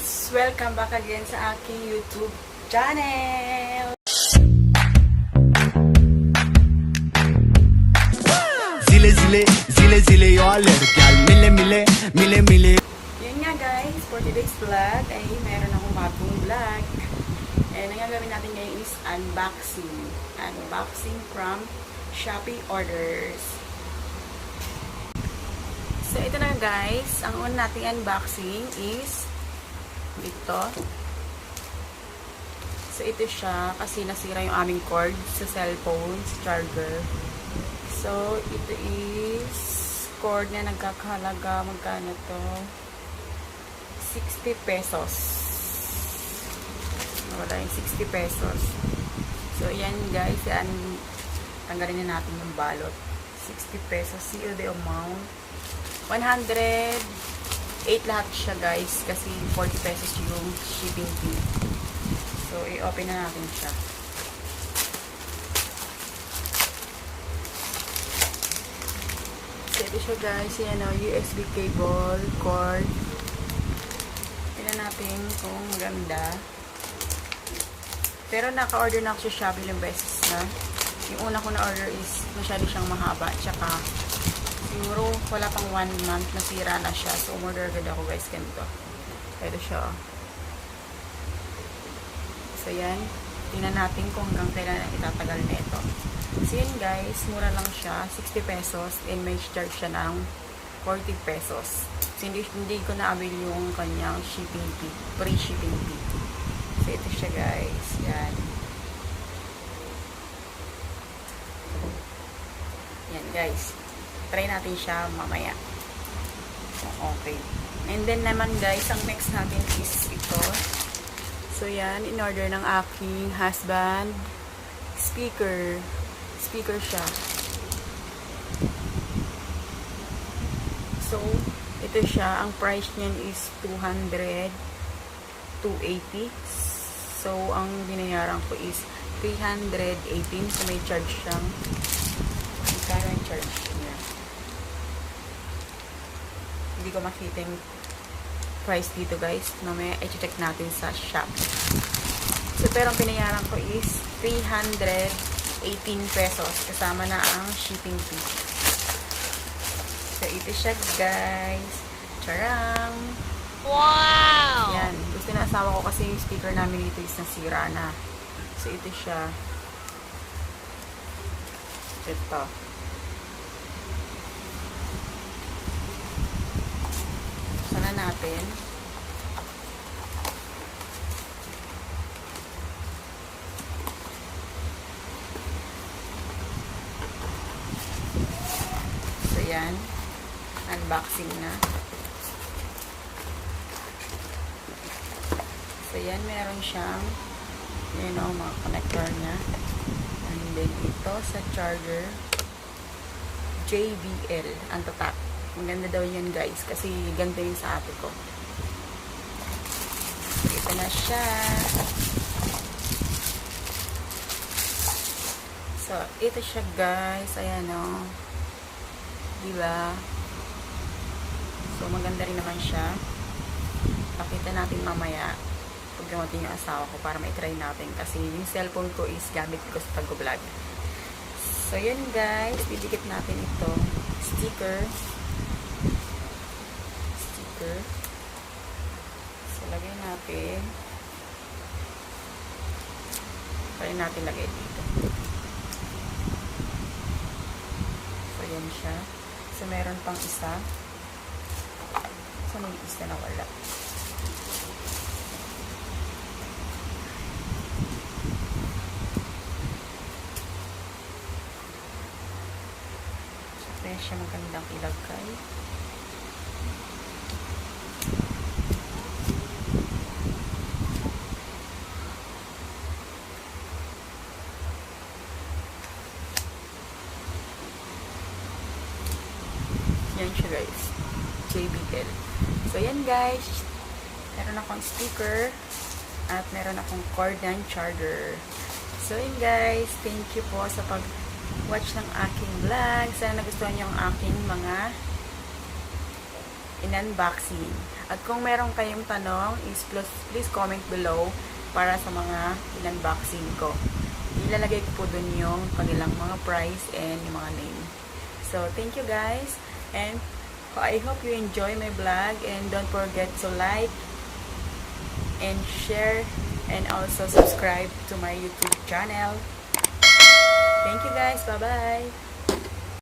guys! Welcome back again sa aking YouTube channel! Zile zile, zile zile yo alergyal, mile mile, mile mile. Yun nga guys, for today's vlog ay meron akong bagong vlog. And ang gagawin natin ngayon is unboxing. Unboxing from Shopee orders. So ito na guys, ang una nating unboxing is ito. So ito siya kasi nasira yung aming cord sa cellphone, sa charger. So ito is cord na nagkakahalaga, magkano to? 60 pesos. Wala yung 60 pesos. So yan guys, yan tanggalin na natin yung balot. 60 pesos, see the amount. 108 lahat siya guys kasi 40 pesos yung shipping fee. So i-open na natin siya. So ito siya guys, yan o, USB cable, cord. Tingnan natin kung maganda. Pero naka-order na ako sa Shopee ng beses na. Yung una ko na order is masyado siyang mahaba, tsaka siguro wala pang 1 month nasira na siya. So umorder agad ako guys ganito. Ito siya. So yan, tingnan natin kung hanggang kailan itatagal na ito. So yun guys, mura lang siya, 60 pesos and may charge siya ng 40 pesos. So hindi ko na-avail yung kanyang shipping fee, free shipping fee. So ito siya guys, yan. Yan guys, try natin siya mamaya. Okay. And then naman guys, ang next natin is ito. So yan, in order ng aking husband, speaker. Speaker siya. So, ito siya. Ang price niyan is 280. So, ang binayaran ko is 318. So, may charge siyang. Magkano yung charge niya? Hindi ko makita yung price dito guys. Mamaya, i-check natin sa shop. So, pero ang binayaran ko is 318 pesos. Kasama na ang shipping fee. So, ito siya guys. Charang! Wow! Yan. Gusto na asawa ko kasi yung speaker namin dito is nasira na. So, ito siya. Ito. Sana natin. So, yan. Unboxing na. So, yan. Meron siyang mga connector niya. And then, ito sa charger. JBL. Ang tatak. Maganda daw yan guys. Kasi ganito yung sa ate ko. So, ito na siya. So, ito siya guys. Ayan o. Diba? So, maganda rin naman siya. Pakita natin mamaya pag dumating yung asawa ko para ma-try natin. Kasi yung cellphone ko is gamit ko sa pag-vlog. So, yun guys. Didikit natin ito. Sticker. Sticker. So, lagay natin. Try natin lagay dito. So, yan siya. So, meron pang isa. So, may isa na wala. So, kaya siya magandang ilagay. Yan siya guys. JBL. So yan guys. Meron akong speaker. At meron akong cord and charger. So yan guys. Thank you po sa pag-watch ng aking vlog. Sana nagustuhan niyo ang aking mga in-unboxing. At kung meron kayong tanong, please comment below para sa mga in-unboxing ko. Ilalagay ko po dun yung kanilang mga price and yung mga name. So, thank you guys. And I hope you enjoy my vlog. And don't forget to like and share and also subscribe to my YouTube channel. Thank you guys. Bye-bye.